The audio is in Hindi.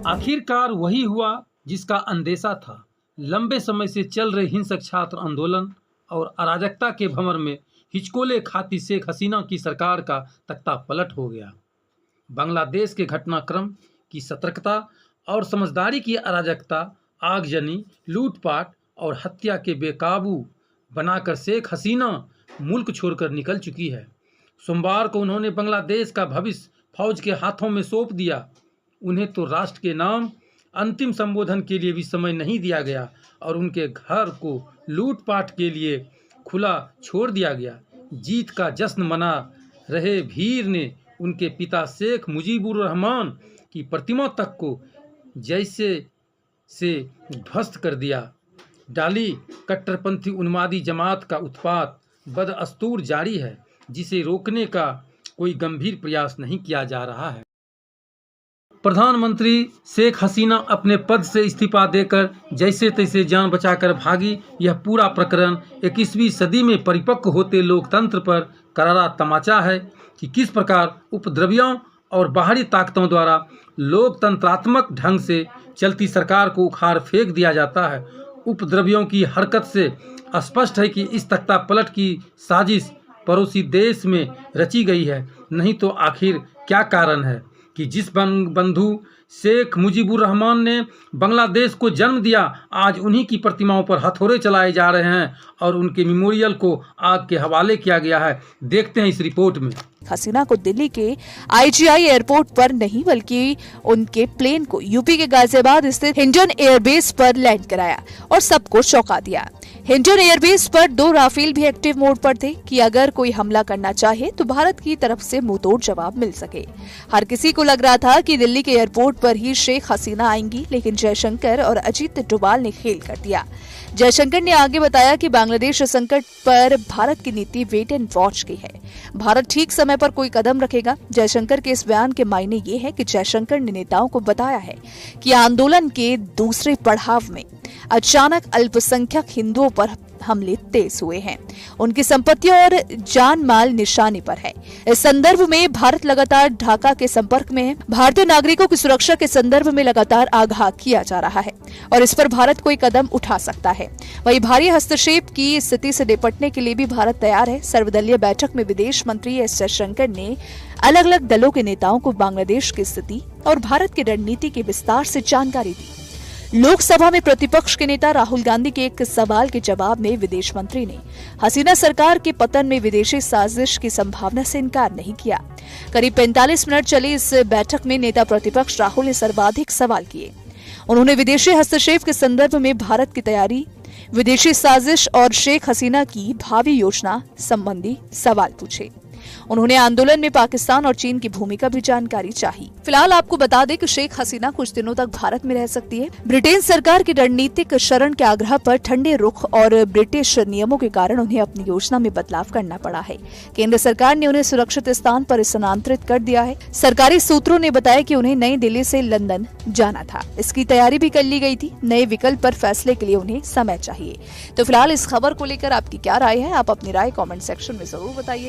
आखिरकार वही हुआ जिसका अंदेशा था। लंबे समय से चल रहे हिंसक छात्र आंदोलन और अराजकता के भंवर में हिचकोले खाती शेख हसीना की सरकार का तख्ता पलट हो गया। बांग्लादेश के घटनाक्रम की सतर्कता और समझदारी की अराजकता, आगजनी, लूटपाट और हत्या के बेकाबू बनाकर शेख हसीना मुल्क छोड़कर निकल चुकी है। सोमवार को उन्होंने बांग्लादेश का भविष्य फौज के हाथों में सौंप दिया। उन्हें तो राष्ट्र के नाम अंतिम संबोधन के लिए भी समय नहीं दिया गया और उनके घर को लूटपाट के लिए खुला छोड़ दिया गया। जीत का जश्न मना रहे भीड़ ने उनके पिता शेख मुजीबुर रहमान की प्रतिमा तक को जैसे से ध्वस्त कर दिया। डाली कट्टरपंथी उन्मादी जमात का उत्पात बदअस्तूर जारी है, जिसे रोकने का कोई गंभीर प्रयास नहीं किया जा रहा है। प्रधानमंत्री शेख हसीना अपने पद से इस्तीफा देकर जैसे तैसे जान बचाकर भागी। यह पूरा प्रकरण 21वीं सदी में परिपक्व होते लोकतंत्र पर करारा तमाचा है कि किस प्रकार उपद्रवियों और बाहरी ताकतों द्वारा लोकतंत्रात्मक ढंग से चलती सरकार को उखाड़ फेंक दिया जाता है। उपद्रवियों की हरकत से स्पष्ट है कि इस तख्ता पलट की साजिश पड़ोसी देश में रची गई है। नहीं तो आखिर क्या कारण है कि जिस बंधु शेख मुजीबुर रहमान ने बांग्लादेश को जन्म दिया, आज उन्हीं की प्रतिमाओं पर हथौड़े चलाए जा रहे हैं और उनके मेमोरियल को आग के हवाले किया गया है। देखते हैं इस रिपोर्ट में। हसीना को दिल्ली के IGI एयरपोर्ट पर नहीं बल्कि उनके प्लेन को यूपी के गाजियाबाद स्थित हिंडन एयरबेस पर लैंड कराया और सबको चौंका दिया। हिंडन एयरबेस पर 2 राफेल भी एक्टिव मोड पर थे कि अगर कोई हमला करना चाहे तो भारत की तरफ से मुंहतोड़ जवाब मिल सके। हर किसी को लग रहा था कि दिल्ली के एयरपोर्ट पर ही शेख हसीना आएंगी, लेकिन जयशंकर और अजीत डोभाल ने खेल कर दिया। जयशंकर ने आगे बताया कि बांग्लादेश संकट पर भारत की नीति वेट एंड वॉच की है। भारत ठीक समय पर कोई कदम रखेगा। जयशंकर के इस बयान के मायने ये है कि जयशंकर ने नेताओं को बताया है कि आंदोलन के दूसरे पड़ाव में अचानक अल्पसंख्यक हिंदुओं पर हमले तेज हुए हैं। उनकी संपत्तियों और जान माल निशाने पर है। इस संदर्भ में भारत लगातार ढाका के संपर्क में है। भारतीय नागरिकों की सुरक्षा के संदर्भ में लगातार आगाह किया जा रहा है और इस पर भारत कोई कदम उठा सकता है। वहीं भारी हस्तक्षेप की स्थिति से निपटने के लिए भी भारत तैयार है। सर्वदलीय बैठक में विदेश मंत्री एस जयशंकर ने अलग अलग दलों के नेताओं को बांग्लादेश की स्थिति और भारत की रणनीति की विस्तार से जानकारी दी। लोकसभा में प्रतिपक्ष के नेता राहुल गांधी के एक सवाल के जवाब में विदेश मंत्री ने हसीना सरकार के पतन में विदेशी साजिश की संभावना से इनकार नहीं किया। करीब 45 मिनट चली इस बैठक में नेता प्रतिपक्ष राहुल ने सर्वाधिक सवाल किए। उन्होंने विदेशी हस्तक्षेप के संदर्भ में भारत की तैयारी, विदेशी साजिश और शेख हसीना की भावी योजना संबंधी सवाल पूछे। उन्होंने आंदोलन में पाकिस्तान और चीन की भूमिका भी जानकारी चाहिए। फिलहाल आपको बता दें कि शेख हसीना कुछ दिनों तक भारत में रह सकती है। ब्रिटेन सरकार की रणनीतिक शरण के आग्रह पर ठंडे रुख और ब्रिटिश नियमों के कारण उन्हें अपनी योजना में बदलाव करना पड़ा है। केंद्र सरकार ने उन्हें सुरक्षित स्थान पर स्थानांतरित कर दिया है। सरकारी सूत्रों ने बताया कि उन्हें नई दिल्ली से लंदन जाना था। इसकी तैयारी भी कर ली गई थी। नए विकल्प पर फैसले के लिए उन्हें समय चाहिए। तो फिलहाल इस खबर को लेकर आपकी क्या राय है? आप अपनी राय कॉमेंट सेक्शन में जरूर बताइए।